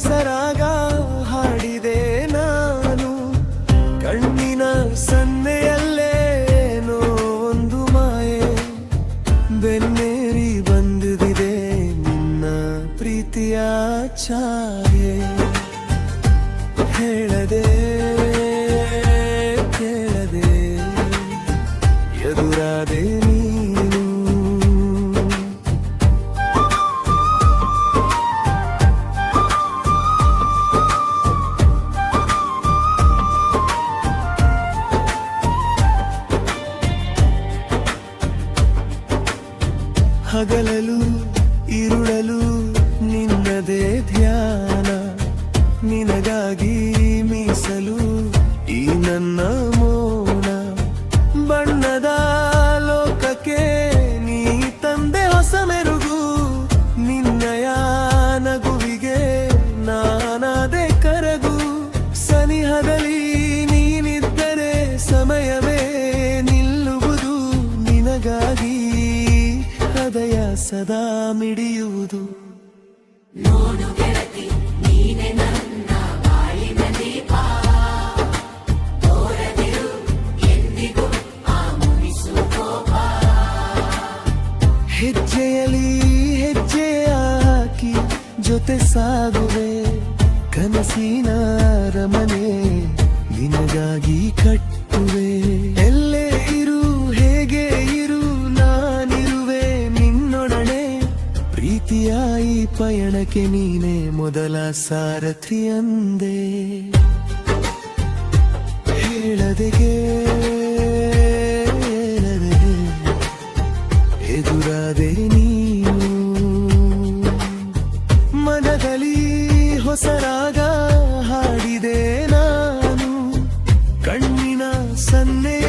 ಹೊಸರಾಗ ಹಾಡಿದೆ ನಾನು. ಕಣ್ಣಿನ ಸನ್ನೆಯಲ್ಲೇನೋ ಒಂದು ಮಾಯೆ ಬೆನ್ನೇರಿ ಬಂದಿದೆ ನಿನ್ನ ಪ್ರೀತಿಯ ಛಾಯೆ. ಹೇಳದೆ ಕೇಳದೆ ಎದುರಾದೆ ನೀನು. ಹಗಲಲು ಇರುಳಲು ನಿನ್ನದೇ ಧ್ಯಾನ. ನಿನಗಾಗಿ ಮೀಸಲು ಈ ನನ್ನ ಮೌನ. ಬಣ್ಣದ ಲೋಕಕ್ಕೆ ನೀ ತಂದೆ ಹೊಸ ಮೆರುಗು. ನಿನ್ನಯ ನಗುವಿಗೆ ನಾನಾದೆ ಕರಗು. ಸನಿಹದಲ್ಲಿ ನೀನಿದ್ದರೆ ಸಮಯವೇ ನಿಲ್ಲುವುದು. ನಿನಗಾಗಿ ಹೃದಯ ಸದಾ ಮಿಡಿಯುವುದು. ನೋಡು ಗೆಳತಿ, ನೀನೆ ನನ್ನ ಬಾಳಿನ ದೀಪ. ತೋರದಿರು ಎಂದಿಗೂ ಆ ಮುನಿಸು ಕೋಪ. ಹೆಜ್ಜೆಯಲ್ಲಿ ಹೆಜ್ಜೆ ಹಾಕಿ ಜೊತೆ ಸಾಗುವೆ. ಕನಸಿನ ಅರಮನೆ ನಿನಗಾಗಿ ಕಟ್ಟುವೆ. ಎಲ್ಲೇ ಇರು ಹೇಗೆ ಇರು ನಾನಿರುವೆ ನಿನ್ನೊಡನೆ. ಪ್ರೀತಿಯ ಈ ಪಯಣಕ್ಕೆ ನೀನೇ ಮೊದಲ ಸಾರಥಿ ಅಂದೆ. ಹೇಳದೆ ಕೇಳದೆ ಎದುರಾದೆ ನೀನು. ಮನದಲ್ಲಿ ಹೊಸರಾಗ ಹಾಡಿದೆ ನಾನು. ಕಣ್ಣಿನ ಸನ್ನೆ